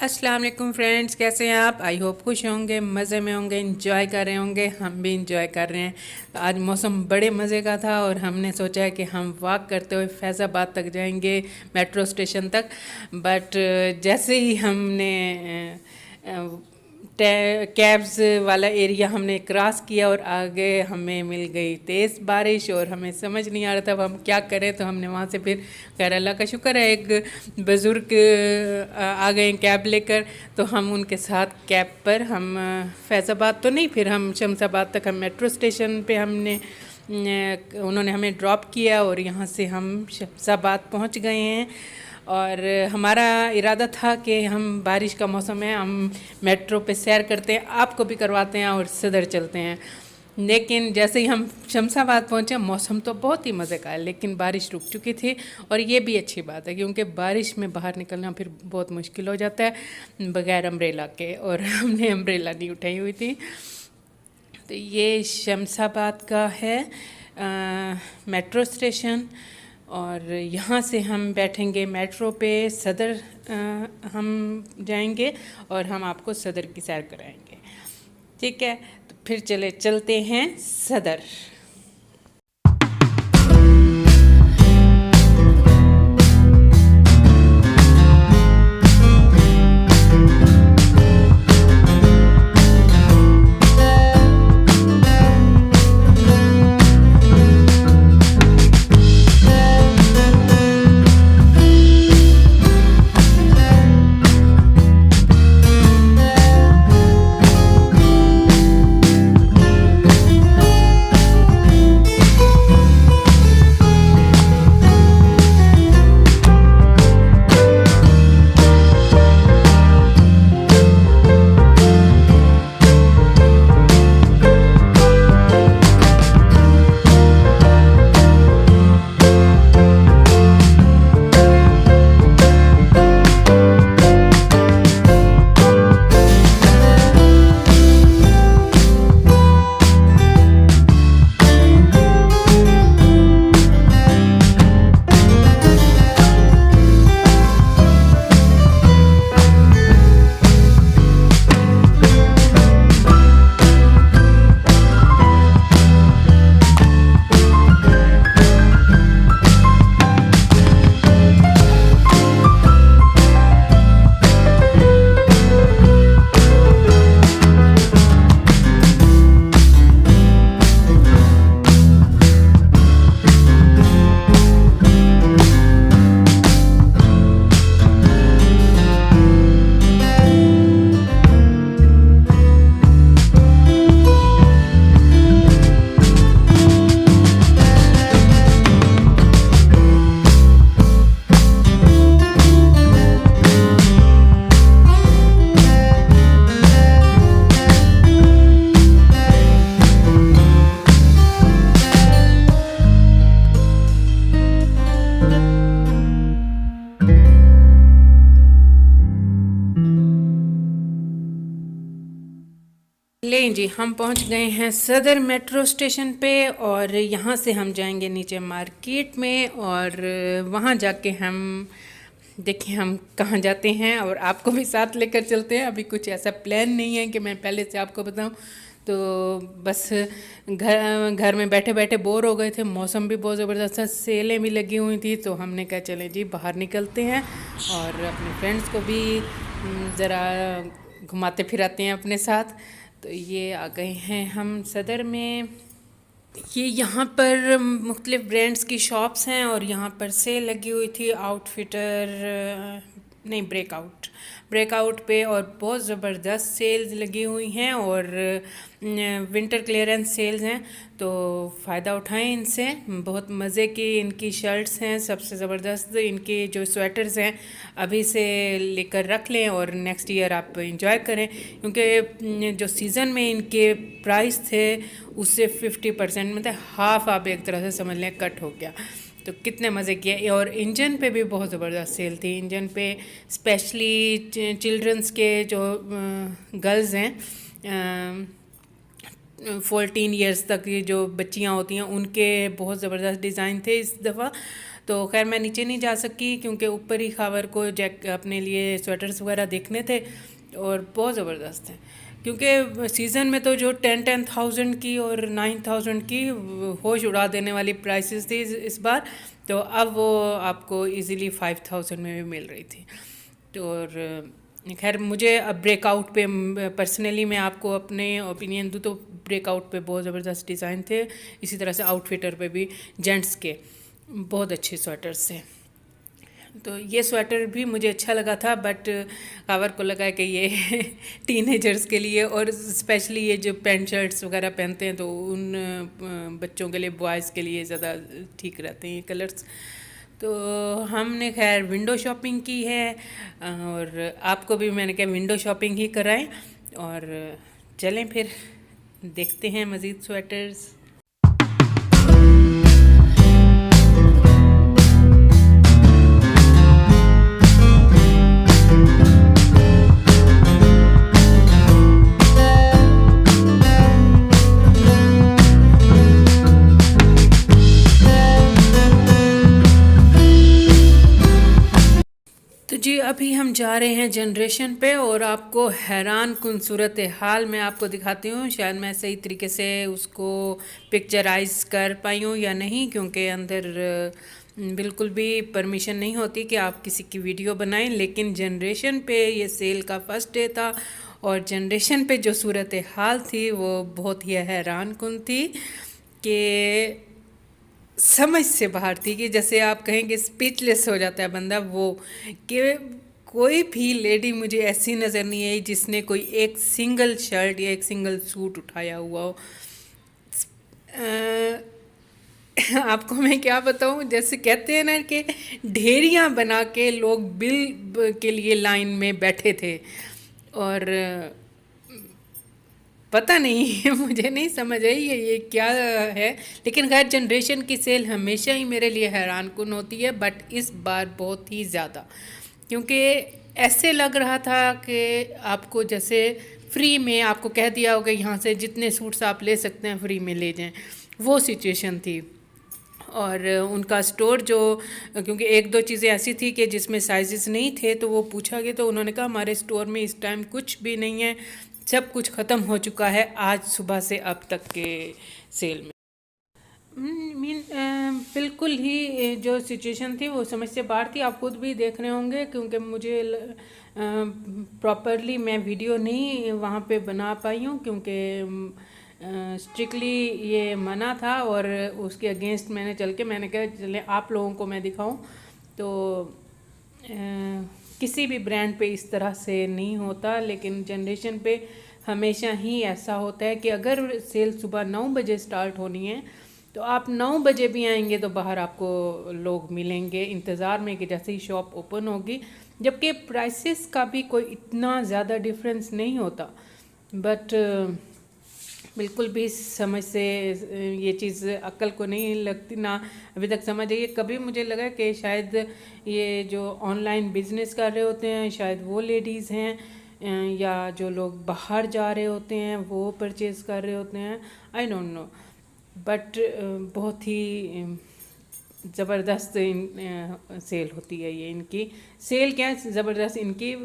अस्सलाम वालेकुम फ्रेंड्स, कैसे हैं आप? आई होप खुश होंगे, मज़े में होंगे, इंजॉय कर रहे होंगे। हम भी इंजॉय कर रहे हैं। तो आज मौसम बड़े मज़े का था और हमने सोचा है कि हम वॉक करते हुए फैज़ाबाद तक जाएंगे, मेट्रो स्टेशन तक। बट जैसे ही हमने कैब्स वाला एरिया हमने क्रॉस किया और आगे हमें मिल गई तेज़ बारिश और हमें समझ नहीं आ रहा था अब हम क्या करें। तो हमने वहाँ से फिर खैर अल्लाह का शुक्र है एक बुज़ुर्ग आ गए कैब लेकर। तो हम उनके साथ कैब पर हम फैज़ाबाद तो नहीं, फिर हम शमशाबाद तक हम मेट्रो स्टेशन पे हमने उन्होंने हमें ड्रॉप किया और यहाँ से हम शमशाबाद पहुँच गए हैं। और हमारा इरादा था कि हम बारिश का मौसम है, हम मेट्रो पे सैर करते हैं, आपको भी करवाते हैं और सदर चलते हैं। लेकिन जैसे ही हम शमशाबाद पहुँचे मौसम तो बहुत ही मज़े का है, लेकिन बारिश रुक चुकी थी। और ये भी अच्छी बात है क्योंकि बारिश में बाहर निकलना फिर बहुत मुश्किल हो जाता है बग़ैर अम्ब्रेला के, और हमने अम्ब्रेला नहीं उठाई हुई थी। तो ये शमशाबाद का है मेट्रो स्टेशन और यहाँ से हम बैठेंगे मेट्रो पे सदर हम जाएंगे और हम आपको सदर की सैर कराएंगे। ठीक है, तो फिर चलते हैं सदर। लें जी, हम पहुंच गए हैं सदर मेट्रो स्टेशन पे और यहाँ से हम जाएंगे नीचे मार्केट में और वहाँ जाके हम देखिए हम कहाँ जाते हैं और आपको भी साथ लेकर चलते हैं। अभी कुछ ऐसा प्लान नहीं है कि मैं पहले से आपको बताऊं। तो बस घर में बैठे बैठे बोर हो गए थे, मौसम भी बहुत ज़बरदस्त था, सेलें भी लगी हुई थी। तो हमने कहा चलें जी बाहर निकलते हैं और अपने फ्रेंड्स को भी ज़रा घुमाते फिराते हैं अपने साथ। तो ये आ गए हैं हम सदर में। ये यहाँ पर मुख्तलिफ़ ब्रांड्स की शॉप्स हैं और यहाँ पर सेल लगी हुई थी आउटफिटर नहीं ब्रेकआउट पे, और बहुत ज़बरदस्त सेल्स लगी हुई हैं और विंटर क्लियरेंस सेल्स हैं। तो फ़ायदा उठाएं इनसे, बहुत मज़े की इनकी शर्ट्स हैं। सबसे ज़बरदस्त इनके जो स्वेटर्स हैं अभी से लेकर रख लें और नेक्स्ट ईयर आप इंजॉय करें, क्योंकि जो सीज़न में इनके प्राइस थे उससे 50% मतलब हाफ आप एक तरह से समझ लें कट हो गया। तो कितने मज़े किए। और इंजन पे भी बहुत ज़बरदस्त सेल थी। इंजन पे स्पेशली चिल्ड्रंस के जो गर्ल्स हैं 14 ईयर्स तक की जो बच्चियां होती हैं उनके बहुत ज़बरदस्त डिज़ाइन थे इस दफ़ा। तो खैर मैं नीचे नहीं जा सकी क्योंकि ऊपर ही खावर को अपने लिए स्वेटर्स वगैरह देखने थे और बहुत ज़बरदस्त है। क्योंकि सीज़न में तो जो 10,000 की और 9,000 की होश उड़ा देने वाली प्राइसेस थी इस बार, तो अब वो आपको इजीली 5,000 में भी मिल रही थी। तो और खैर मुझे अब ब्रेकआउट पे पर्सनली मैं आपको अपने ओपिनियन दूँ तो ब्रेकआउट पे बहुत ज़बरदस्त डिज़ाइन थे, इसी तरह से आउटफिटर पे भी जेंट्स के बहुत अच्छे स्वेटर्स थे। तो ये स्वेटर भी मुझे अच्छा लगा था, बट कावर को लगा कि ये टीनेजर्स के लिए और स्पेशली ये जो पैंट शर्ट्स वगैरह पहनते हैं तो उन बच्चों के लिए, बॉयज़ के लिए ज़्यादा ठीक रहते हैं ये कलर्स। तो हमने खैर विंडो शॉपिंग की है और आपको भी मैंने कहा विंडो शॉपिंग ही कराएं और चलें फिर देखते हैं मज़ीद स्वेटर्स। तो जी अभी हम जा रहे हैं जनरेशन पे और आपको हैरान कुन सूरत हाल मैं आपको दिखाती हूँ। शायद मैं सही तरीके से उसको पिक्चराइज कर पाई हूँ या नहीं, क्योंकि अंदर बिल्कुल भी परमिशन नहीं होती कि आप किसी की वीडियो बनाएं। लेकिन जनरेशन पे ये सेल का फर्स्ट डे था और जनरेशन पे जो सूरत हाल थी वो बहुत ही हैरान कुन थी कि समझ से बाहर थी, कि जैसे आप कहेंगे स्पीचलेस हो जाता है बंदा, वो कि कोई भी लेडी मुझे ऐसी नज़र नहीं आई जिसने कोई एक सिंगल शर्ट या एक सिंगल सूट उठाया हुआ हो। आपको मैं क्या बताऊं, जैसे कहते हैं ना कि ढेरियां बना के लोग बिल के लिए लाइन में बैठे थे और पता नहीं मुझे नहीं समझ आई ये क्या है। लेकिन खैर जनरेशन की सेल हमेशा ही मेरे लिए हैरान कुन होती है, बट इस बार बहुत ही ज़्यादा, क्योंकि ऐसे लग रहा था कि आपको जैसे फ्री में आपको कह दिया होगा यहाँ से जितने सूट्स आप ले सकते हैं फ्री में ले जाएं, वो सिचुएशन थी। और उनका स्टोर जो, क्योंकि एक दो चीज़ें ऐसी थी कि जिसमें साइजेस नहीं थे तो वो पूछा गया तो उन्होंने कहा हमारे स्टोर में इस टाइम कुछ भी नहीं है, सब कुछ ख़त्म हो चुका है आज सुबह से अब तक के सेल में। बिल्कुल ही जो सिचुएशन थी वो समझ से बाहर थी। आप खुद भी देख रहे होंगे, क्योंकि मुझे प्रॉपरली मैं वीडियो नहीं वहाँ पे बना पाई हूँ, क्योंकि स्ट्रिक्टली ये मना था और उसके अगेंस्ट मैंने चल के मैंने कहा चले आप लोगों को मैं दिखाऊं। तो किसी भी ब्रांड पे इस तरह से नहीं होता, लेकिन जनरेशन पे हमेशा ही ऐसा होता है कि अगर सेल सुबह 9 बजे स्टार्ट होनी है तो आप 9 बजे भी आएंगे तो बाहर आपको लोग मिलेंगे इंतज़ार में कि जैसे ही शॉप ओपन होगी, जबकि प्राइसेस का भी कोई इतना ज़्यादा डिफरेंस नहीं होता। बट बिल्कुल भी समझ से ये चीज़ अक्ल को नहीं लगती, ना अभी तक समझ आई। कभी मुझे लगा कि शायद ये जो ऑनलाइन बिजनेस कर रहे होते हैं शायद वो लेडीज़ हैं, या जो लोग बाहर जा रहे होते हैं वो परचेज़ कर रहे होते हैं, आई डोंट नो। बट बहुत ही ज़बरदस्त सेल होती है ये, इनकी सेल क्या है ज़बरदस्त, इनकी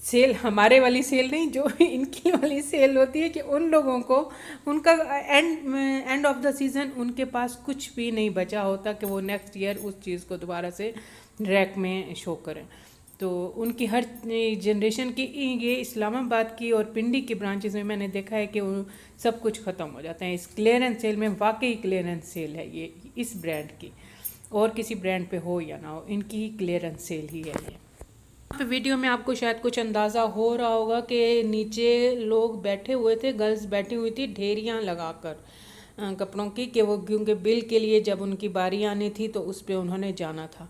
सेल हमारे वाली सेल नहीं, जो इनकी वाली सेल होती है कि उन लोगों को उनका एंड ऑफ द सीज़न उनके पास कुछ भी नहीं बचा होता कि वो नेक्स्ट ईयर उस चीज़ को दोबारा से रैक में शो करें। तो उनकी हर जनरेशन की, ये इस्लामाबाद की और पिंडी की ब्रांचेस में मैंने देखा है कि वो सब कुछ ख़त्म हो जाता है इस क्लियरेंस सेल में। वाकई क्लियरेंस सेल है ये इस ब्रांड की, और किसी ब्रांड पे हो या ना हो, इनकी क्लियरेंस सेल ही है ये। वीडियो में आपको शायद कुछ अंदाज़ा हो रहा होगा कि नीचे लोग बैठे हुए थे, गर्ल्स बैठी हुई थी ढेरियाँ लगाकर कपड़ों की, कि वो क्योंकि बिल के लिए जब उनकी बारी आनी थी तो उस पर उन्होंने जाना था,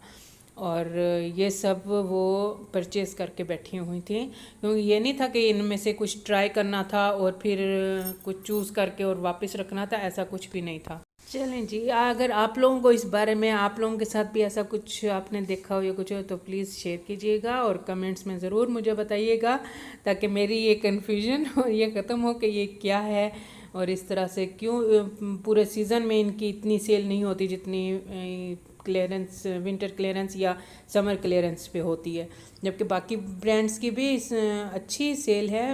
और ये सब वो परचेज़ करके बैठी हुई थी। क्योंकि ये नहीं था कि इनमें से कुछ ट्राई करना था और फिर कुछ चूज़ करके और वापस रखना था, ऐसा कुछ भी नहीं था। चलें जी, अगर आप लोगों को इस बारे में, आप लोगों के साथ भी ऐसा कुछ आपने देखा हो या कुछ हो तो प्लीज़ शेयर कीजिएगा और कमेंट्स में ज़रूर मुझे बताइएगा, ताकि मेरी ये कन्फ्यूजन हो ये ख़त्म हो कि ये क्या है और इस तरह से क्यों पूरे सीज़न में इनकी इतनी सेल नहीं होती जितनी क्लियरेंस, विंटर क्लियरेंस या समर क्लियरेंस पे होती है, जबकि बाकी ब्रांड्स की भी अच्छी सेल है।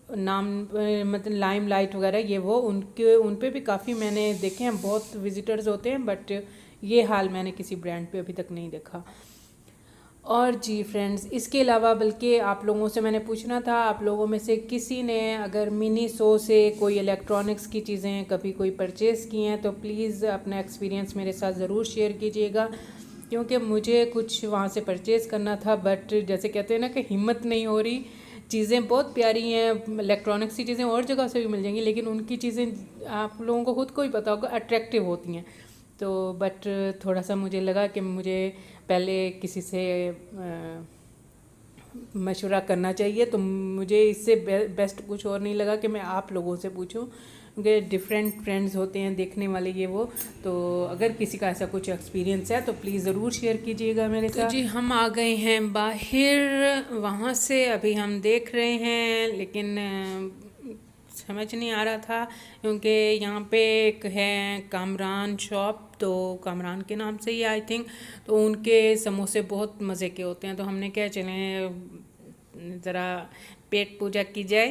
नाम मतलब लाइम लाइट वगैरह ये वो उन पे भी काफ़ी मैंने देखे हैं, बहुत विजिटर्स होते हैं, बट ये हाल मैंने किसी ब्रांड पे अभी तक नहीं देखा। और जी फ्रेंड्स, इसके अलावा बल्कि आप लोगों से मैंने पूछना था, आप लोगों में से किसी ने अगर मिनीसो से कोई इलेक्ट्रॉनिक्स की चीज़ें कभी कोई परचेज़ की हैं तो प्लीज़ अपना एक्सपीरियंस मेरे साथ ज़रूर शेयर कीजिएगा, क्योंकि मुझे कुछ वहाँ से परचेज़ करना था, बट जैसे कहते हैं ना कि हिम्मत नहीं हो रही। चीज़ें बहुत प्यारी हैं, इलेक्ट्रॉनिक्स की चीज़ें और जगह से भी मिल जाएंगी, लेकिन उनकी चीज़ें आप लोगों को खुद को ही पता होगा अट्रैक्टिव होती हैं। तो बट थोड़ा सा मुझे लगा कि मुझे पहले किसी से मशवरा करना चाहिए, तो मुझे इससे बेस्ट कुछ और नहीं लगा कि मैं आप लोगों से पूछूं, क्योंकि डिफरेंट फ्रेंड्स होते हैं देखने वाले ये वो। तो अगर किसी का ऐसा कुछ एक्सपीरियंस है तो प्लीज़ ज़रूर शेयर कीजिएगा मेरे साथ। तो जी हम आ गए हैं बाहर, वहाँ से अभी हम देख रहे हैं, लेकिन समझ नहीं आ रहा था, क्योंकि यहाँ पे एक है कामरान शॉप, तो कामरान के नाम से ही आई थिंक, तो उनके समोसे बहुत मज़े के होते हैं, तो हमने क्या चलें ज़रा पेट पूजा की जाए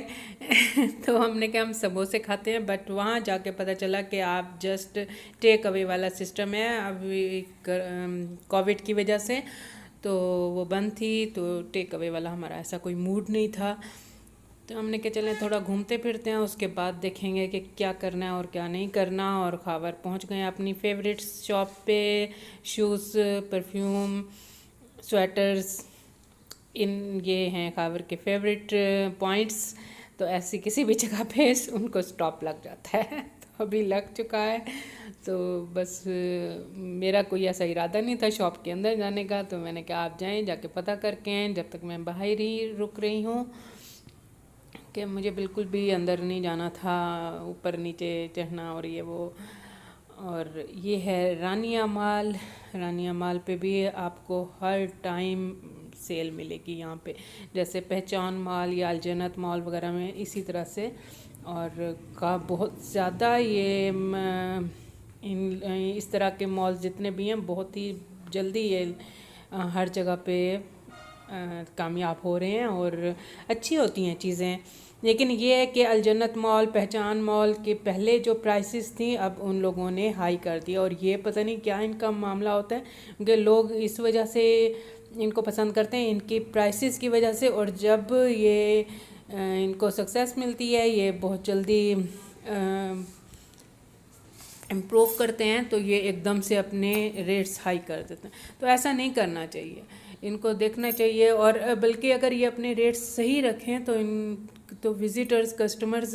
तो हमने कहा हम समोसे खाते हैं, बट वहाँ जाके पता चला कि आप जस्ट टेक अवे वाला सिस्टम है अभी कोविड की वजह से, तो वो बंद थी, तो टेक अवे वाला हमारा ऐसा कोई मूड नहीं था। तो हमने कहा चलें थोड़ा घूमते फिरते हैं, उसके बाद देखेंगे कि क्या करना है और क्या नहीं करना। और खावर पहुंच गए अपनी फेवरेट शॉप पे, शूज़, परफ्यूम, स्वेटर्स, इन ये हैं खावर के फेवरेट पॉइंट्स। तो ऐसी किसी भी जगह पे उनको स्टॉप लग जाता है तो अभी लग चुका है, तो बस मेरा कोई ऐसा इरादा नहीं था शॉप के अंदर जाने का, तो मैंने कहा आप जाएं, जाके पता करके आएँ, जब तक मैं बाहर ही रुक रही हूँ, कि मुझे बिल्कुल भी अंदर नहीं जाना था, ऊपर नीचे चढ़ना और ये वो। और ये है रानिया माल। रानिया माल पे भी आपको हर टाइम सेल मिलेगी यहाँ पे, जैसे पहचान माल या अलजन्नत मॉल वगैरह में इसी तरह से। और का बहुत ज़्यादा ये इस तरह के मॉल जितने भी हैं बहुत ही जल्दी ये हर जगह पे कामयाब हो रहे हैं और अच्छी होती हैं चीज़ें। लेकिन ये है कि अलजन्नत मॉल, पहचान मॉल के पहले जो प्राइसेस थी अब उन लोगों ने हाई कर दिया, और ये पता नहीं क्या इनका मामला होता है, क्योंकि लोग इस वजह से इनको पसंद करते हैं, इनकी प्राइसेस की वजह से। और जब ये इनको सक्सेस मिलती है, ये बहुत जल्दी इम्प्रूव करते हैं, तो ये एकदम से अपने रेट्स हाई कर देते हैं। तो ऐसा नहीं करना चाहिए, इनको देखना चाहिए। और बल्कि अगर ये अपने रेट्स सही रखें तो विज़िटर्स, कस्टमर्स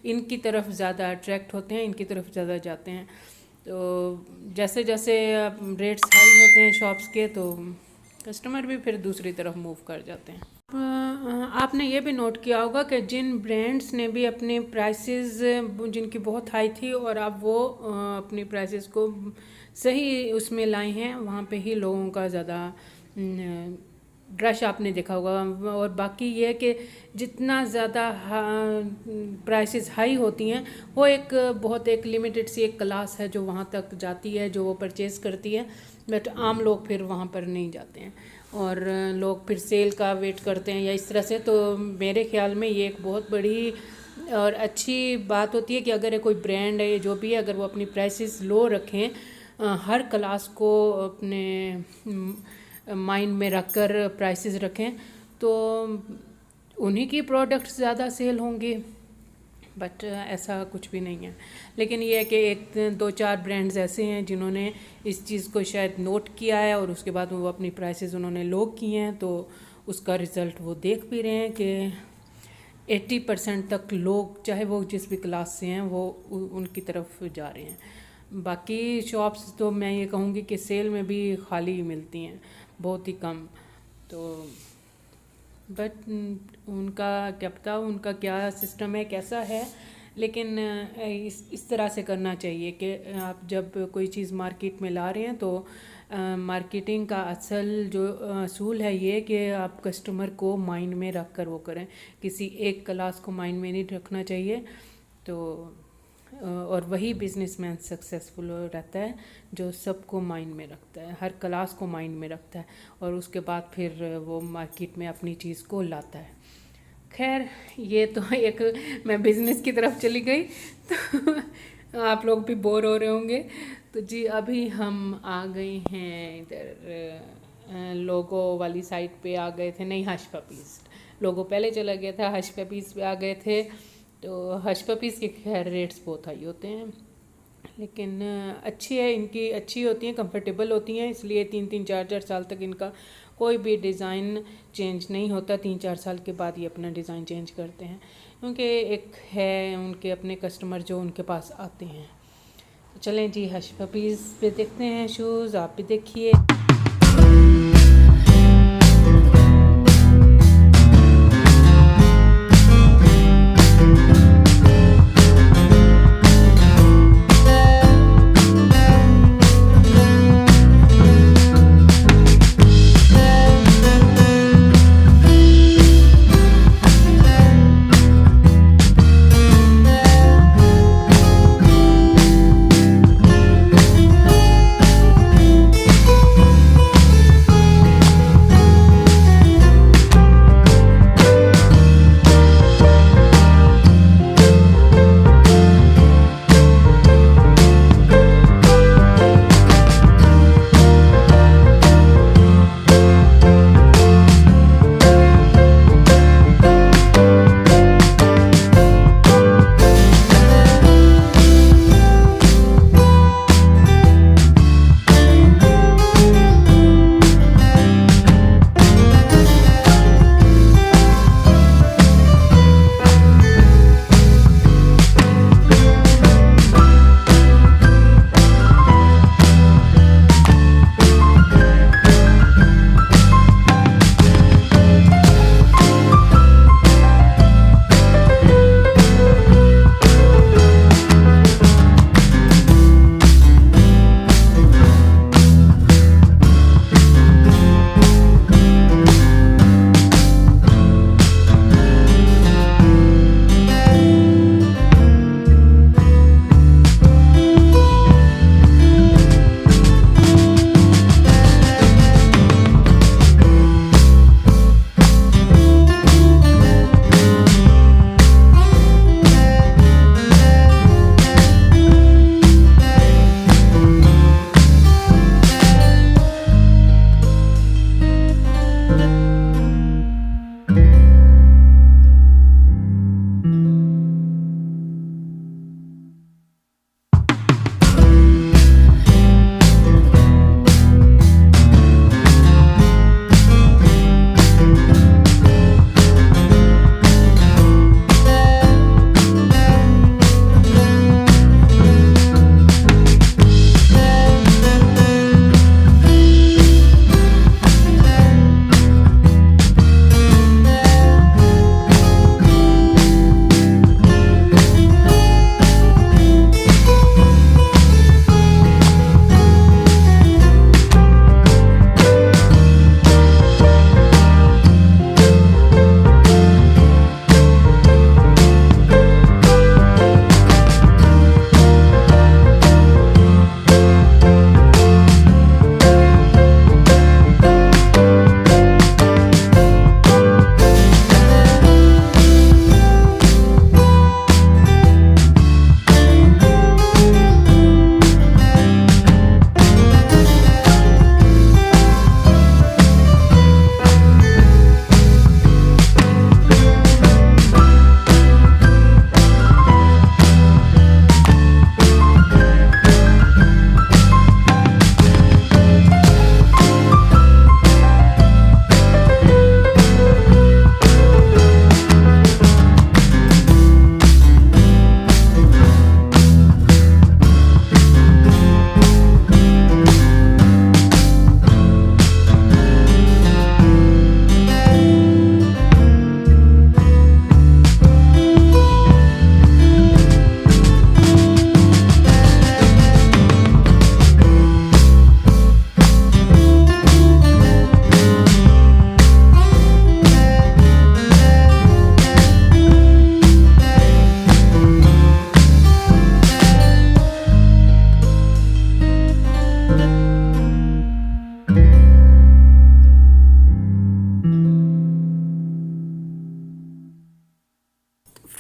इनकी तरफ ज़्यादा अट्रैक्ट होते हैं, इनकी तरफ ज़्यादा जाते हैं। तो जैसे जैसे रेट्स हाई होते हैं शॉप्स के, तो कस्टमर भी फिर दूसरी तरफ मूव कर जाते हैं। आपने ये भी नोट किया होगा कि जिन ब्रांड्स ने भी अपने प्राइसेस जिनकी बहुत हाई थी और अब वो अपनी प्राइसेस को सही उसमें लाई हैं, वहाँ पे ही लोगों का ज़्यादा रश आपने देखा होगा। और बाकी ये है कि जितना ज़्यादा प्राइसेस हाई होती हैं, वो बहुत एक लिमिटेड सी एक क्लास है जो वहाँ तक जाती है, जो वो परचेज़ करती है, बट आम लोग फिर वहाँ पर नहीं जाते हैं, और लोग फिर सेल का वेट करते हैं या इस तरह से। तो मेरे ख्याल में ये एक बहुत बड़ी और अच्छी बात होती है कि अगर कोई ब्रांड है जो भी है, अगर वो अपनी प्राइसेस लो रखें, हर क्लास को अपने माइंड में रखकर प्राइसेस रखें, तो उन्हीं की प्रोडक्ट्स ज़्यादा सेल होंगे। बट ऐसा कुछ भी नहीं है। लेकिन ये है कि एक दो चार ब्रांड्स ऐसे हैं जिन्होंने इस चीज़ को शायद नोट किया है, और उसके बाद वो अपनी प्राइसेस उन्होंने लो किए हैं, तो उसका रिज़ल्ट वो देख भी रहे हैं कि 80% तक लोग, चाहे वो जिस भी क्लास से हैं, वो उनकी तरफ जा रहे हैं। बाकी शॉप्स तो मैं ये कहूँगी कि सेल में भी खाली मिलती हैं, बहुत ही कम। तो बट उनका क्या पता, उनका क्या सिस्टम है, कैसा है। लेकिन इस तरह से करना चाहिए कि आप जब कोई चीज़ मार्केट में ला रहे हैं, तो मार्केटिंग का असल जो असूल है ये कि आप कस्टमर को माइंड में रख कर वो करें, किसी एक क्लास को माइंड में नहीं रखना चाहिए। तो और वही बिजनेसमैन सक्सेसफुल रहता है जो सबको माइंड में रखता है, हर क्लास को माइंड में रखता है और उसके बाद फिर वो मार्केट में अपनी चीज़ को लाता है। खैर ये तो एक मैं बिज़नेस की तरफ चली गई तो आप लोग भी बोर हो रहे होंगे। तो जी अभी हम आ गए हैं इधर लोगो वाली साइट पे आ गए थे, नहीं हश पपीज़, लोगो पहले चला गया था, हश पपीज़ पे आ गए थे। तो हश पपीज़ के खैर रेट्स बहुत हाई होते हैं, लेकिन अच्छी है, इनकी अच्छी होती हैं, कंफर्टेबल होती हैं, इसलिए 3-4 साल तक इनका कोई भी डिज़ाइन चेंज नहीं होता। 3-4 साल के बाद ये अपना डिज़ाइन चेंज करते हैं, क्योंकि एक है उनके अपने कस्टमर जो उनके पास आते हैं। तो चलें जी हश पपीज़ पे देखते हैं शूज़, आप भी देखिए।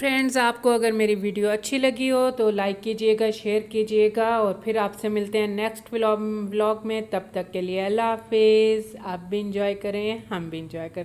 फ्रेंड्स, आपको अगर मेरी वीडियो अच्छी लगी हो तो लाइक कीजिएगा, शेयर कीजिएगा और फिर आपसे मिलते हैं नेक्स्ट व्लॉग में। तब तक के लिए अल्लाह हाफिज़। आप भी इंजॉय करें, हम भी इंजॉय करें।